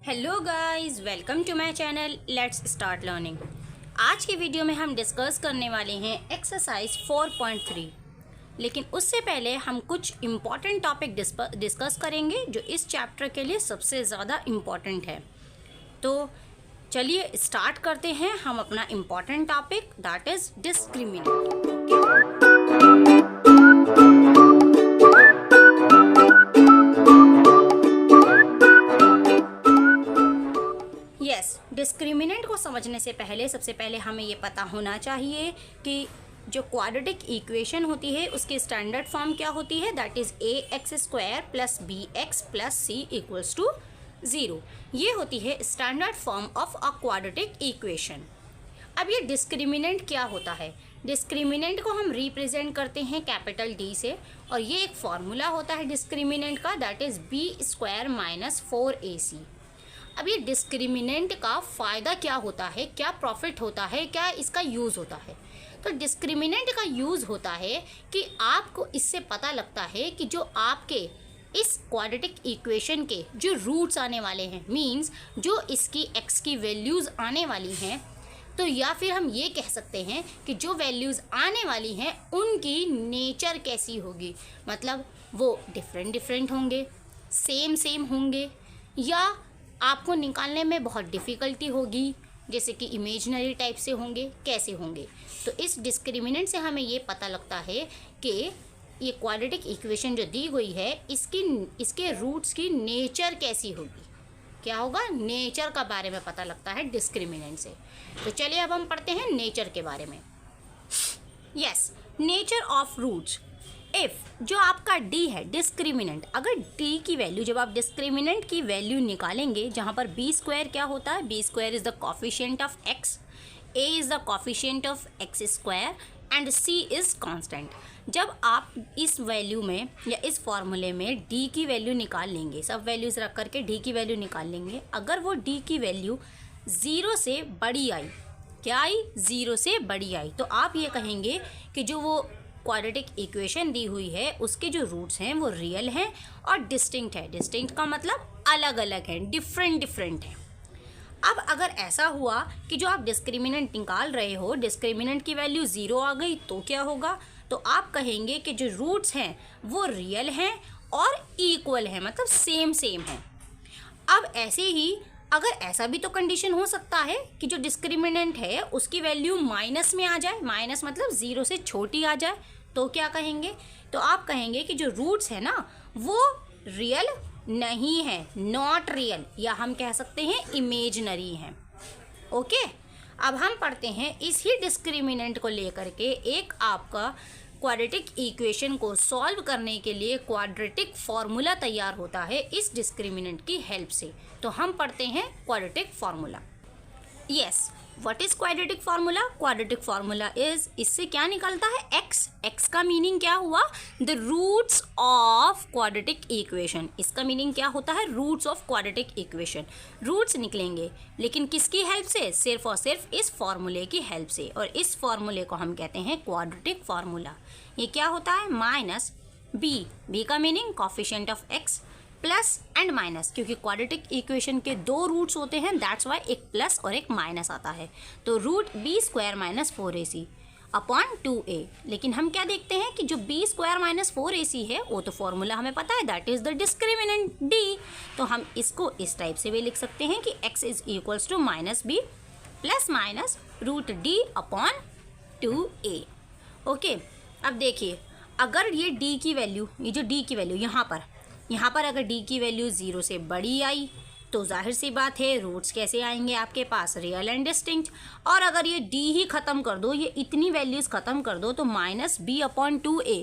Hello guys, welcome to my channel. Let's start learning. आज की video में हम डिस्कस करने वाले हैं एक्सरसाइज 4.3। लेकिन उससे पहले हम कुछ इम्पॉर्टेंट टॉपिक डिस्कस करेंगे जो इस चैप्टर के लिए सबसे ज़्यादा इम्पॉर्टेंट है। तो चलिए स्टार्ट करते हैं हम अपना important topic, that is discriminant. Discriminant को समझने से पहले सबसे पहले हमें ये पता होना चाहिए कि जो क्वाड्रेटिक इक्वेशन होती है उसकी स्टैंडर्ड फॉर्म क्या होती है, that is ax² plus bx plus c equals to 0। ये होती है standard form of a quadratic equation. अब ये डिस्क्रिमिनेंट क्या होता है? डिस्क्रिमिनेंट को हम रिप्रेजेंट करते हैं कैपिटल D से, और ये एक फॉर्मूला होता है डिस्क्रिमिनेंट का, that is b² minus 4ac। अब ये डिस्क्रिमिनेंट का फ़ायदा क्या होता है, क्या प्रॉफिट होता है, क्या इसका यूज़ होता है? तो डिस्क्रिमिनेंट का यूज़ होता है कि आपको इससे पता लगता है कि जो आपके इस क्वाड्रेटिक इक्वेशन के जो रूट्स आने वाले हैं, मींस जो इसकी x की वैल्यूज़ आने वाली हैं, तो या फिर हम ये कह सकते हैं कि जो वैल्यूज़ आने वाली हैं उनकी नेचर कैसी होगी, मतलब वो डिफरेंट होंगे, सेम होंगे, या आपको निकालने में बहुत डिफ़िकल्टी होगी, जैसे कि इमेजिनरी टाइप से होंगे, कैसे होंगे। तो इस डिस्क्रिमिनेंट से हमें ये पता लगता है कि ये क्वाड्रेटिक इक्वेशन जो दी हुई है इसके रूट्स की नेचर कैसी होगी, क्या होगा, नेचर का बारे में पता लगता है डिस्क्रिमिनेंट से। तो चलिए अब हम पढ़ते हैं नेचर के बारे में। Yes, nature of roots. If जो आपका d है डिस्क्रिमिनेंट, अगर d की वैल्यू, जब आप डिस्क्रिमिनेंट की वैल्यू निकालेंगे, जहाँ पर b² क्या होता है, b² is the coefficient of x, a is the coefficient of x² and c is constant. जब आप इस वैल्यू में या इस फॉर्मूले में d की वैल्यू निकाल लेंगे, सब वैल्यूज़ रख करके d की वैल्यू निकाल लेंगे, अगर वो d की वैल्यू 0 से बड़ी आई, क्या आई, 0 से बड़ी आई, तो आप ये कहेंगे कि जो वो क्वाड्रेटिक इक्वेशन दी हुई है उसके जो रूट्स हैं वो रियल हैं और डिस्टिंक्ट है। डिस्टिंक्ट का मतलब अलग अलग है, डिफरेंट है। अब अगर ऐसा हुआ कि जो आप डिस्क्रिमिनेंट निकाल रहे हो, डिस्क्रिमिनेंट की वैल्यू 0 आ गई, तो क्या होगा, तो आप कहेंगे कि जो रूट्स हैं वो रियल हैं और इक्वल हैं, मतलब सेम हैं। अब ऐसे ही अगर ऐसा भी तो कंडीशन हो सकता है कि जो डिस्क्रिमिनेंट है उसकी वैल्यू माइनस में आ जाए, माइनस मतलब 0 से छोटी आ जाए, तो क्या कहेंगे, तो आप कहेंगे कि जो रूट्स है ना वो रियल नहीं है, नॉट रियल, या हम कह सकते हैं इमेजिनरी हैं। ओके, अब हम पढ़ते हैं इसी डिस्क्रिमिनेंट को लेकर के एक आपका क्वाड्रेटिक इक्वेशन को सॉल्व करने के लिए क्वाड्रेटिक फॉर्मूला तैयार होता है इस डिस्क्रिमिनेंट की हेल्प से। तो हम पढ़ते हैं quadratic formula. Yes, what is quadratic formula? Quadratic formula is, इससे क्या निकलता है, x का मीनिंग क्या हुआ, the roots of quadratic equation. इसका मीनिंग क्या होता है, roots of quadratic equation. Roots निकलेंगे, लेकिन किसकी हेल्प से, सिर्फ और सिर्फ इस फॉर्मूले की हेल्प से, और इस फॉर्मूले को हम कहते हैं क्वाड्रेटिक फार्मूला। ये क्या होता है, माइनस b का meaning coefficient of x, plus and minus, क्योंकि क्वाड्रेटिक इक्वेशन के 2 रूट्स होते हैं, दैट्स वाई एक प्लस और एक माइनस आता है, तो root b² minus 4ac upon 2a। लेकिन हम क्या देखते हैं कि जो b² माइनस 4ac है वो तो फॉर्मूला हमें पता है, that is the discriminant d। तो हम इसको इस टाइप से भी लिख सकते हैं कि x is equals to minus b plus minus root d upon 2a। Okay, अब देखिए अगर ये d की वैल्यू, ये जो d की वैल्यू यहाँ पर अगर d की वैल्यू 0 से बड़ी आई, तो जाहिर सी बात है रूट्स कैसे आएंगे आपके पास, रियल एंड डिस्टिंक्ट। और अगर ये d ही ख़त्म कर दो, ये इतनी वैल्यूज़ ख़त्म कर दो, तो माइनस b अपॉन 2a,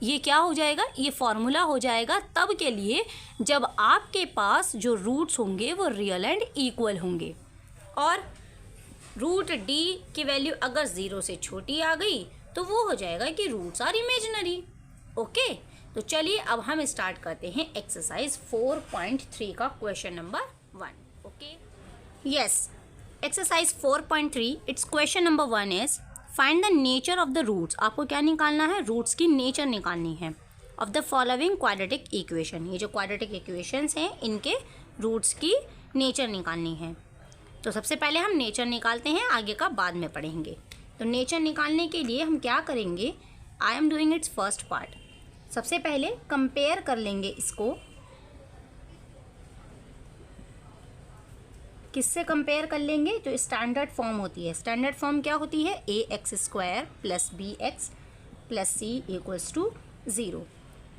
ये क्या हो जाएगा, ये फॉर्मूला हो जाएगा तब के लिए जब आपके पास जो रूट्स होंगे वो रियल एंड इक्वल होंगे, और रूट d की वैल्यू अगर 0 से छोटी आ गई तो वो हो जाएगा कि रूट्स आर इमेजिनरी। ओके, तो चलिए अब हम स्टार्ट करते हैं एक्सरसाइज 4.3 का question number 1। Okay, yes, exercise 4.3, its question number 1 is find the nature of the roots. आपको क्या निकालना है, रूट्स की नेचर निकालनी है, of the following quadratic equation. ये जो क्वाड्रेटिक इक्वेशंस हैं इनके रूट्स की नेचर निकालनी है। तो सबसे पहले हम नेचर निकालते हैं, आगे का बाद में पढ़ेंगे। तो नेचर निकालने के लिए हम क्या करेंगे, I am doing it's first part. सबसे पहले कंपेयर कर लेंगे इसको, किससे कंपेयर कर लेंगे, जो स्टैंडर्ड फॉर्म होती है। स्टैंडर्ड फॉर्म क्या होती है, a x square plus b x plus c equals to 0।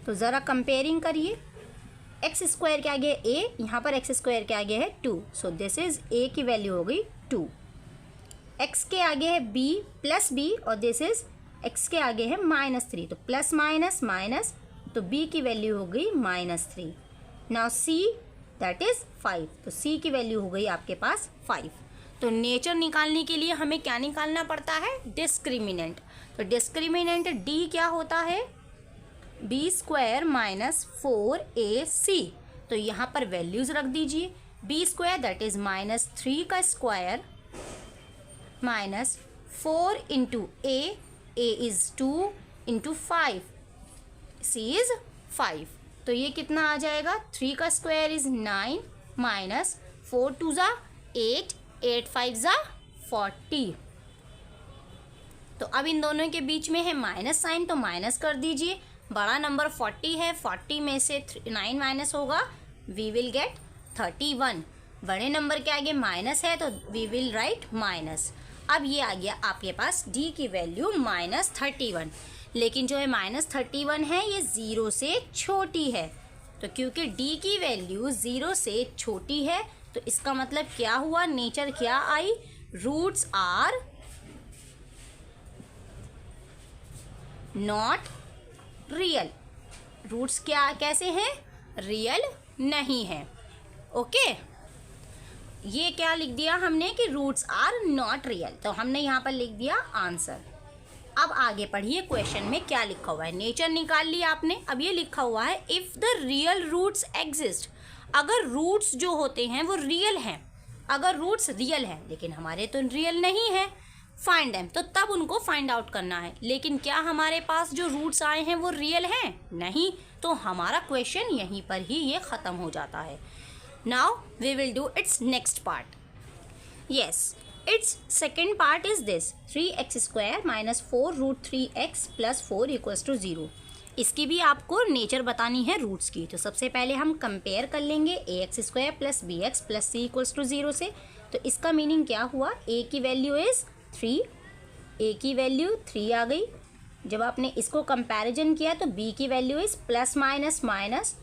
तो ज़रा कंपेयरिंग करिए, एक्स स्क्वायर के आगे ए, यहाँ पर एक्स स्क्वायर के आगे है 2, सो दिस इज़ ए की वैल्यू हो गई 2। एक्स के आगे है बी प्लस बी और दिस इज़ एक्स के आगे है -3, तो प्लस माइनस माइनस, तो बी की वैल्यू हो गई -3। नाउ सी दैट इज़ 5, तो सी की वैल्यू हो गई आपके पास 5। तो नेचर निकालने के लिए हमें क्या निकालना पड़ता है, डिस्क्रिमिनेंट। तो डिस्क्रिमिनेंट डी क्या होता है, बी स्क्वायर माइनस 4ac। तो यहाँ पर वैल्यूज़ रख दीजिए, बी स्क्वायर दैट इज़ -3 का square minus 4 into a is 2 into 5, c is 5। तो ये कितना आ जाएगा, 3 का स्क्वायर इज़ 9 माइनस 4 2 ज़ा 8, 8 5 ज़ा 40। तो अब इन दोनों के बीच में है माइनस साइन, तो माइनस कर दीजिए। बड़ा नंबर 40 है, 40 में से 9 माइनस होगा, वी विल गेट 31। बड़े नंबर के आगे माइनस है तो वी विल राइट माइनस। अब ये आ गया आपके पास डी की वैल्यू -31, लेकिन जो है -31 है ये 0 से छोटी है। तो क्योंकि डी की वैल्यू 0 से छोटी है तो इसका मतलब क्या हुआ, नेचर क्या आई, roots are not real. Roots क्या कैसे हैं, रियल नहीं है। ओके, ये क्या लिख दिया हमने कि रूट्स आर नॉट रियल, तो हमने यहाँ पर लिख दिया आंसर। अब आगे पढ़िए, क्वेश्चन में क्या लिखा हुआ है। नेचर निकाल लिया आपने, अब ये लिखा हुआ है if the real roots exist. अगर रूट्स जो होते हैं वो रियल हैं, अगर रूट्स रियल हैं, लेकिन हमारे तो रियल नहीं है, फाइंड देम, तो तब उनको फाइंड आउट करना है। लेकिन क्या हमारे पास जो रूट्स आए हैं वो रियल हैं, नहीं, तो हमारा क्वेश्चन यहीं पर ही ये ख़त्म हो जाता है। Now we will do its next part. Yes, its second part is this, 3x square minus 4 root 3x plus 4 equals to 0। इसकी भी आपको नेचर बतानी है रूट्स की। तो सबसे पहले हम कंपेयर कर लेंगे ax square plus b x plus c equals to 0 से। तो इसका मीनिंग क्या हुआ, a की वैल्यू इज़ 3, a की वैल्यू 3 आ गई। जब आपने इसको कंपैरिजन किया तो b की value is plus minus minus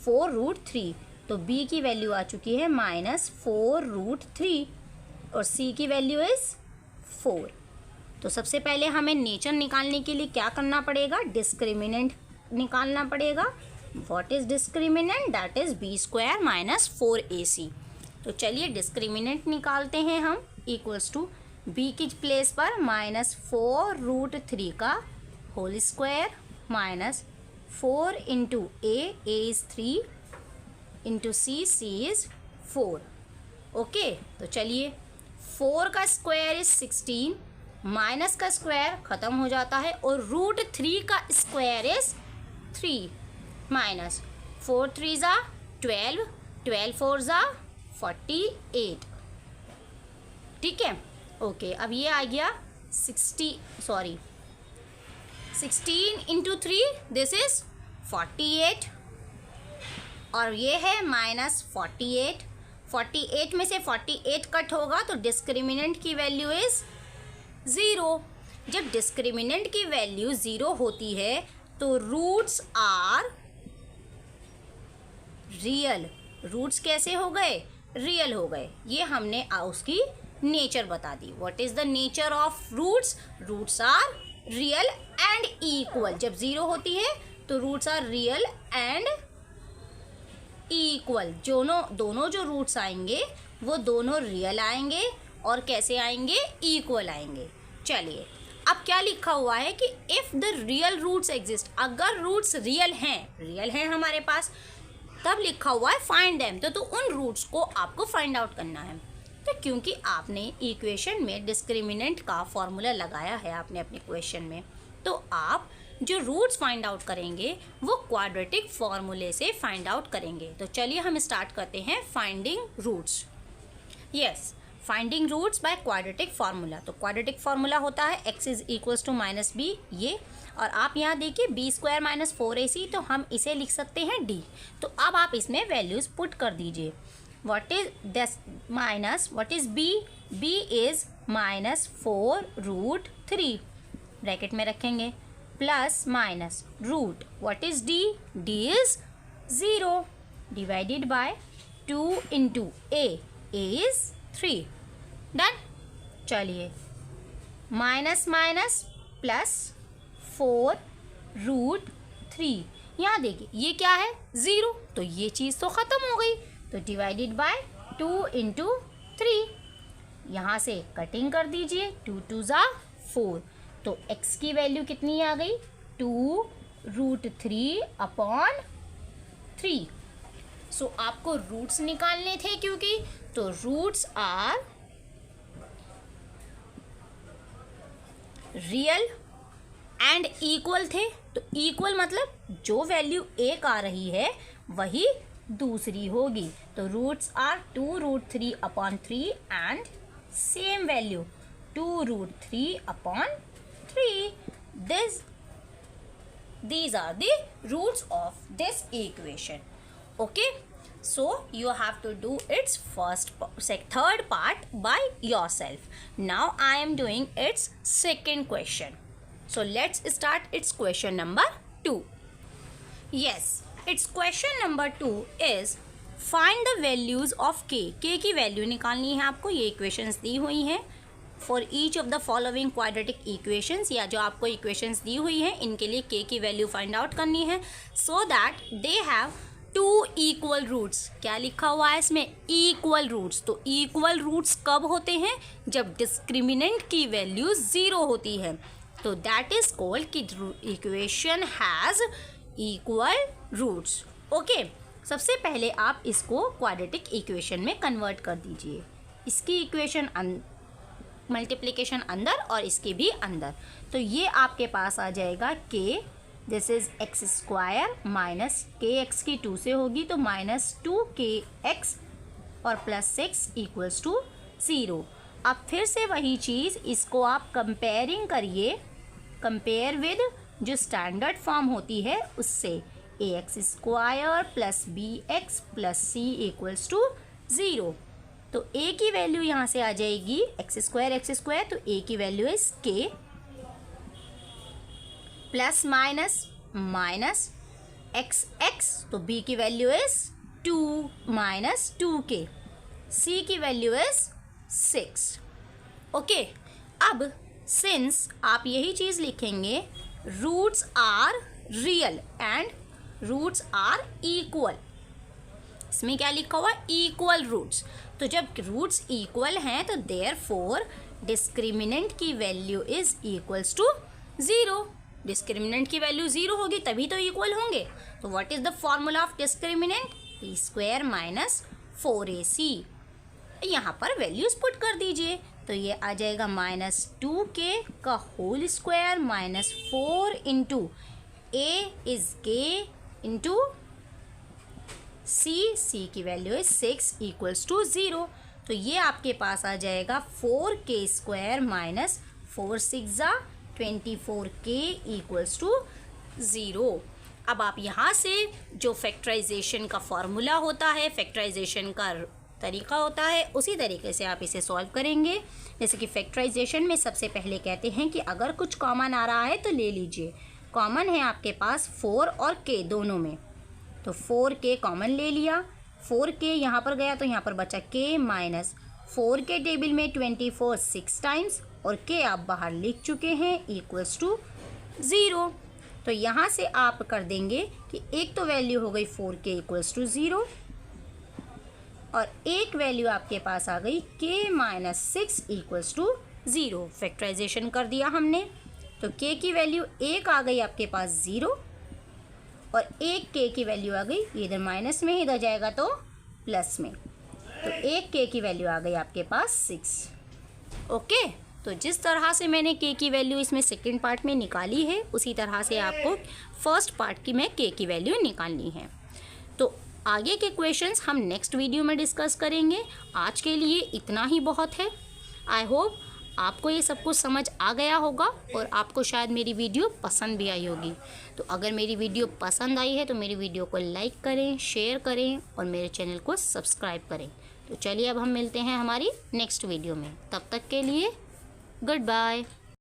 4 root 3, तो b की वैल्यू आ चुकी है -4 रूट 3 और c की वैल्यू इज़ 4। तो सबसे पहले हमें नेचर निकालने के लिए क्या करना पड़ेगा, डिस्क्रिमिनेंट निकालना पड़ेगा। What is discriminant, that is b square minus 4ac। तो चलिए डिस्क्रिमिनेंट निकालते हैं हम, इक्वल्स टू b की प्लेस पर -4 रूट 3 का whole square minus 4 into a is 3 into c is 4। Okay, तो चलिए 4 का स्क्वायर इज 16, माइनस का स्क्वायर ख़त्म हो जाता है और रूट 3 का स्क्वायर इज 3 माइनस 4 3 ज़ा 12, 12 4 ज़ा 48। ठीक है, ओके, अब ये आ गया 16 इंटू 3 दिस इज 48 और ये है -48। 48 में से 48 कट होगा तो डिस्क्रिमिनेंट की वैल्यू इज़ 0। जब डिस्क्रिमिनेंट की वैल्यू 0 होती है तो रूट्स आर रियल। रूट्स कैसे हो गए, रियल हो गए। ये हमने उसकी नेचर बता दी। What is the nature of roots, roots are real and equal. जब 0 होती है तो roots are real and equal. दोनों जो रूट्स आएंगे वो दोनों रियल आएंगे और कैसे आएंगे, इक्वल आएंगे। चलिए, अब क्या लिखा हुआ है कि if the real roots exist, अगर रूट्स रियल हैं हमारे पास, तब लिखा हुआ है फाइंड देम, तो उन रूट्स को आपको फाइंड आउट करना है। तो क्योंकि आपने इक्वेशन में डिस्क्रिमिनेंट का फॉर्मूला लगाया है आपने अपने क्वेश्चन में, तो आप जो रूट्स फाइंड आउट करेंगे वो क्वाड्रेटिक फॉर्मूले से फाइंड आउट करेंगे। तो चलिए हम स्टार्ट करते हैं finding roots. Yes, finding roots by quadratic formula. तो क्वाड्रेटिक फार्मूला होता है x is equals to minus b, ये, और आप यहाँ देखिए बी स्क्वायर माइनस 4ac, तो हम इसे लिख सकते हैं d। तो अब आप इसमें वैल्यूज पुट कर दीजिए। What is this minus, what is b, b is minus 4√3 bracket में रखेंगे, plus minus root, what is d, d is 0 divided by 2 into a is 3। Done. चलिए, माइनस माइनस प्लस 4√3, यहाँ देखिए ये क्या है 0, तो ये चीज़ तो ख़त्म हो गई। तो डिवाइडेड बाय 2 इंटू 3, यहाँ से कटिंग कर दीजिए, 2 2 ज़ा 4, तो x की वैल्यू कितनी आ गई 2√3/3। सो आपको रूट्स निकालने थे क्योंकि, तो roots are real and equal थे। तो इक्वल मतलब जो वैल्यू एक आ रही है वही दूसरी होगी। तो roots are 2√3/3 and same value 2√3/3। These are the roots of this equation. Okay, so you have to do its third part by yourself. Now I am doing its second question. So let's start its question number 2. Yes, its question number 2 is find the values of k. k की value निकालनी है आपको। ये equations दी हुई हैं for each of the following quadratic equations, या जो आपको इक्वेशंस दी हुई हैं इनके लिए k की वैल्यू फाइंड आउट करनी है, so that they have 2 equal roots. क्या लिखा हुआ है इसमें, इक्वल रूट्स। तो इक्वल रूट्स कब होते हैं, जब डिस्क्रिमिनेंट की वैल्यू 0 होती है, तो दैट इज कॉल्ड कि equation has equal roots. Okay, सबसे पहले आप इसको क्वाड्रेटिक इक्वेशन में कन्वर्ट कर दीजिए। इसकी इक्वेशन मल्टीप्लिकेशन अंदर और इसके भी अंदर, तो ये आपके पास आ जाएगा k, this is x square minus के एक्स की 2 से होगी तो माइनस 2kx और प्लस 6 इक्वल्स टू 0। अब फिर से वही चीज़, इसको आप कंपेयरिंग करिए, कंपेयर विद जो स्टैंडर्ड फॉर्म होती है उससे, ax square plus bx plus c equals to 0। तो a की वैल्यू यहाँ से आ जाएगी एक्स स्क्वायर, तो a की value is k plus minus minus x, तो b की value is 2 minus 2k, c की वैल्यू इज 6। ओके, अब सिंस आप यही चीज़ लिखेंगे, roots are real and roots are equal. इसमें क्या लिखा हुआ, इक्वल रूट्स। तो जब रूट्स इक्वल हैं तो देयरफॉर डिस्क्रिमिनेंट की value is equals to 0। Discriminant की वैल्यू 0 होगी तभी तो इक्वल होंगे। तो what is the formula of discriminant, p square minus 4ac। यहाँ पर वैल्यूज पुट कर दीजिए, तो ये आ जाएगा माइनस 2k का whole square minus 4 into a is k into c की वैल्यू है 6 इक्वल्स टू 0। तो ये आपके पास आ जाएगा 4k square minus 4 6 24k equals to 0। अब आप यहाँ से जो फैक्टराइजेशन का फॉर्मूला होता है, फैक्टराइजेशन का तरीका होता है, उसी तरीके से आप इसे सॉल्व करेंगे। जैसे कि फैक्टराइजेशन में सबसे पहले कहते हैं कि अगर कुछ कॉमन आ रहा है तो ले लीजिए। कॉमन है आपके पास 4 और k दोनों में, तो 4k कॉमन ले लिया, 4k यहाँ पर गया तो यहाँ पर बचा k माइनस 4k टेबल में 24 6 टाइम्स और k आप बाहर लिख चुके हैं इक्वल्स टू 0। तो यहाँ से आप कर देंगे कि एक तो वैल्यू हो गई 4k इक्वल्स टू 0 और एक वैल्यू आपके पास आ गई k minus 6 equals to 0। Factorization कर दिया हमने, तो k की वैल्यू 1 आ गई आपके पास 0 और एक k की वैल्यू आ गई, इधर माइनस में इधर जाएगा तो प्लस में, तो एक k की वैल्यू आ गई आपके पास 6। ओके, तो जिस तरह से मैंने के की वैल्यू इसमें सेकंड पार्ट में निकाली है, उसी तरह से आपको फर्स्ट पार्ट की में के की वैल्यू निकालनी है। तो आगे के क्वेश्चंस हम नेक्स्ट वीडियो में डिस्कस करेंगे। आज के लिए इतना ही बहुत है। आई होप आपको ये सब कुछ समझ आ गया होगा और आपको शायद मेरी वीडियो पसंद भी आई होगी। तो अगर मेरी वीडियो पसंद आई है तो मेरी वीडियो को लाइक करें, शेयर करें और मेरे चैनल को सब्सक्राइब करें। तो चलिए अब हम मिलते हैं हमारी नेक्स्ट वीडियो में। तब तक के लिए गुड बाय।